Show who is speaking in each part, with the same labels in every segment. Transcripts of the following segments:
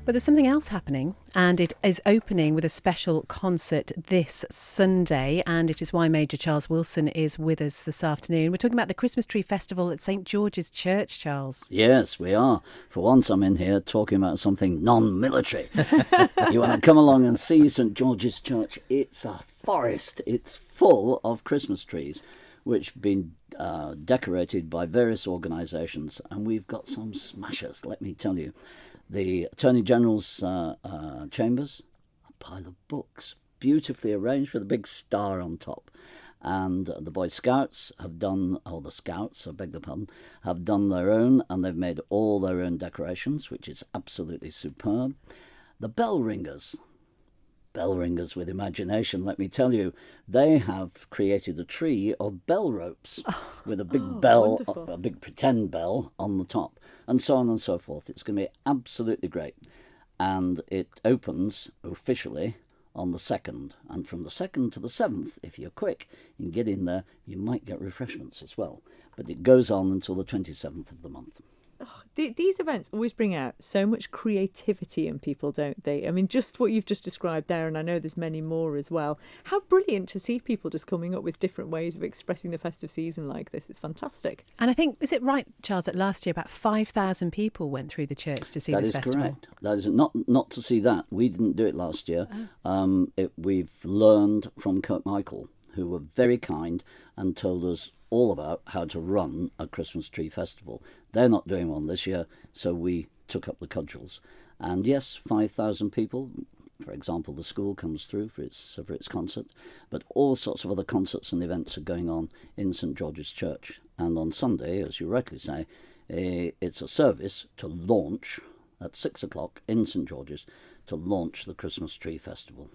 Speaker 1: But there's something else happening, and it is opening with a special concert this Sunday, and it is why Major Charles Wilson is with us this afternoon. We're talking about the Christmas Tree Festival at St George's Church, Charles.
Speaker 2: Yes, we are. For once I'm in here talking about something non-military. You want to come along and see St George's Church? It's a forest. It's full of Christmas trees, which have been decorated by various organisations, and we've got some smashers, let me tell you. The Attorney General's chambers, a pile of books, beautifully arranged with a big star on top. And the Boy Scouts have done, or the Scouts, I beg the pardon, have done their own, and they've made all their own decorations, which is absolutely superb. The bell ringers with imagination, let me tell you, they have created a tree of bell ropes with a big bell,
Speaker 1: wonderful.
Speaker 2: a big pretend bell on the top, and so on and so forth. It's going to be absolutely great. And it opens officially on the 2nd. And from the 2nd to the 7th, if you're quick and get in there, you might get refreshments as well. But it goes on until the 27th of the month.
Speaker 3: Oh, these events always bring out so much creativity in people, don't they? I mean, just what you've just described there, and I know there's many more as well. How brilliant to see people just coming up with different ways of expressing the festive season like this. It's fantastic.
Speaker 1: And I think, is it right, Charles, that last year about 5,000 people went through the church to see this festival?
Speaker 2: That is correct. That is not to see that. We didn't do it last year. We've learned from Kirkmichael, who were very kind and told us all about how to run a Christmas tree festival. They're not doing one this year, so we took up the cudgels. And yes, 5,000 people. For example, the school comes through for its concert, but all sorts of other concerts and events are going on in St George's Church. And on Sunday, as you rightly say, it's a service to launch at 6 o'clock in St George's to launch the Christmas Tree Festival.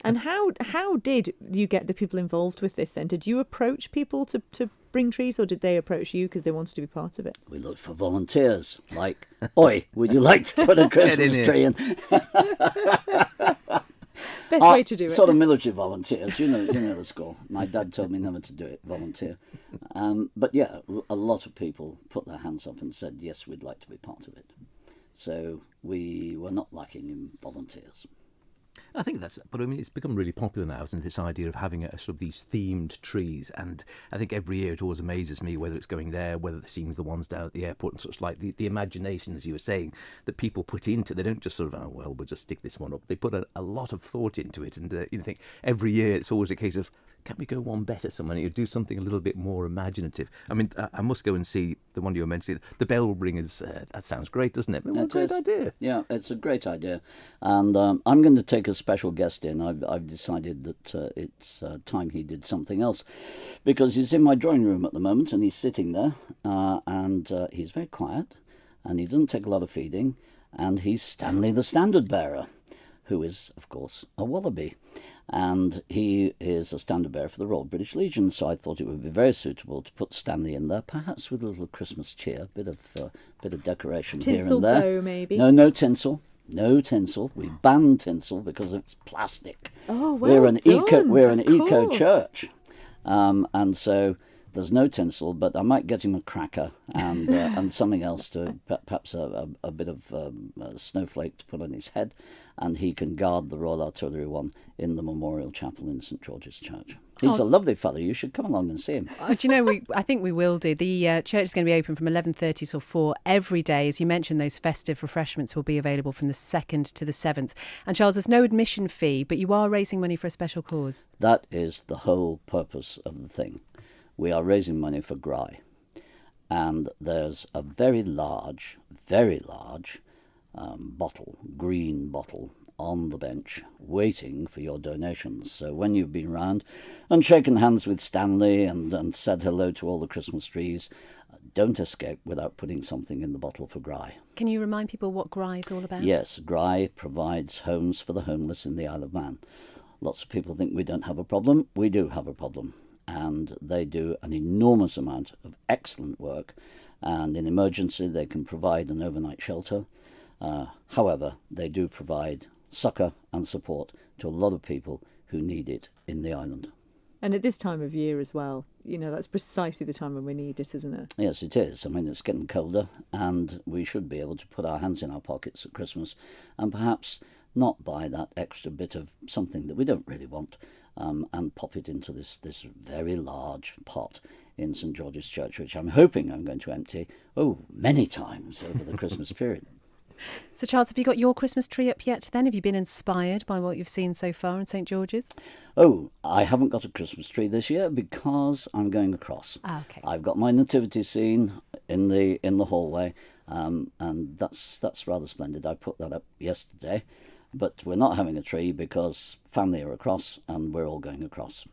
Speaker 3: And how did you get the people involved with this then? Did you approach people to bring trees, or did they approach you because they wanted to be part of it?
Speaker 2: We looked for volunteers, like, oi, would you like to put a Christmas tree in?
Speaker 3: Best way to do it.
Speaker 2: Sort of military volunteers, you know the score. My dad told me never to do it, volunteer. But yeah, a lot of people put their hands up and said, yes, we'd like to be part of it. So we were not lacking in volunteers.
Speaker 4: I think but I mean, it's become really popular now, isn't it, this idea of having a sort of these themed trees. And I think every year it always amazes me, whether it's going there, whether they're seeing the ones down at the airport, and such like the imagination, as you were saying, that people put into it. They don't just sort of, we'll just stick this one up. They put a lot of thought into it. And you think every year it's always a case of, can we go one better somewhere? You do something a little bit more imaginative. I mean, I must go and see the one you were mentioning, the bell ringers. That sounds great, doesn't it? I mean, what a great idea.
Speaker 2: Yeah, it's a great idea. And I'm going to take a special guest in. I've decided that it's time he did something else, because he's in my drawing room at the moment and he's sitting there and he's very quiet and he doesn't take a lot of feeding, and he's Stanley the Standard Bearer, who is, of course, a wallaby. And he is a standard bearer for the Royal British Legion, so I thought it would be very suitable to put Stanley in there, perhaps with a little Christmas cheer, bit of decoration
Speaker 3: Tinsel
Speaker 2: here and there.
Speaker 3: bow, maybe.
Speaker 2: No tinsel. No tinsel. We ban tinsel because it's plastic.
Speaker 3: Oh, well
Speaker 2: we're an
Speaker 3: done,
Speaker 2: We're an
Speaker 3: of
Speaker 2: eco
Speaker 3: course.
Speaker 2: church, and so there's no tinsel. But I might get him a cracker and something else to perhaps a bit of a snowflake to put on his head, and he can guard the Royal Artillery one in the Memorial Chapel in St George's Church. He's a lovely fellow. You should come along and see him.
Speaker 1: Do you know, I think we will do. The church is going to be open from 11:30 till 4 every day. As you mentioned, those festive refreshments will be available from the 2nd to the 7th. And Charles, there's no admission fee, but you are raising money for a special cause.
Speaker 2: That is the whole purpose of the thing. We are raising money for Gry. And there's a very large bottle, green bottle, on the bench waiting for your donations. So when you've been round and shaken hands with Stanley and said hello to all the Christmas trees, don't escape without putting something in the bottle for Gry.
Speaker 1: Can you remind people what Gry is all about?
Speaker 2: Yes, Gry provides homes for the homeless in the Isle of Man. Lots of people think we don't have a problem. We do have a problem. And they do an enormous amount of excellent work. And in emergency, they can provide an overnight shelter. However, they do provide succour and support to a lot of people who need it in the island.
Speaker 3: And at this time of year as well, that's precisely the time when we need it, isn't it?
Speaker 2: Yes, it is. I mean, it's getting colder, and we should be able to put our hands in our pockets at Christmas and perhaps not buy that extra bit of something that we don't really want, and pop it into this very large pot in St George's Church, which I'm hoping I'm going to empty, many times over the Christmas period.
Speaker 1: So, Charles, have you got your Christmas tree up yet then? Have you been inspired by what you've seen so far in St George's?
Speaker 2: Oh, I haven't got a Christmas tree this year because I'm going across.
Speaker 1: Okay.
Speaker 2: I've got my nativity scene in the hallway, and that's rather splendid. I put that up yesterday, but we're not having a tree because family are across and we're all going across.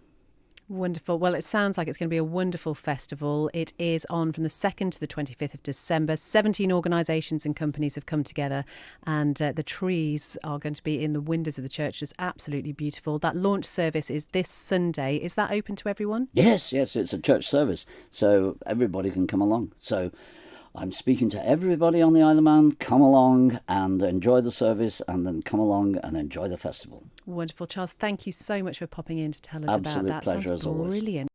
Speaker 1: Wonderful. Well, it sounds like it's going to be a wonderful festival. It is on from the 2nd to the 25th of December. 17 organisations and companies have come together, and the trees are going to be in the windows of the church. It's absolutely beautiful. That launch service is this Sunday. Is that open to everyone?
Speaker 2: Yes, it's a church service, so everybody can come along. So I'm speaking to everybody on the Isle of Man. Come along and enjoy the service, and then come along and enjoy the festival.
Speaker 1: Wonderful. Charles, thank you so much for popping in to tell us
Speaker 2: Absolute
Speaker 1: about that.
Speaker 2: pleasure,
Speaker 1: Sounds
Speaker 2: as always.
Speaker 1: brilliant.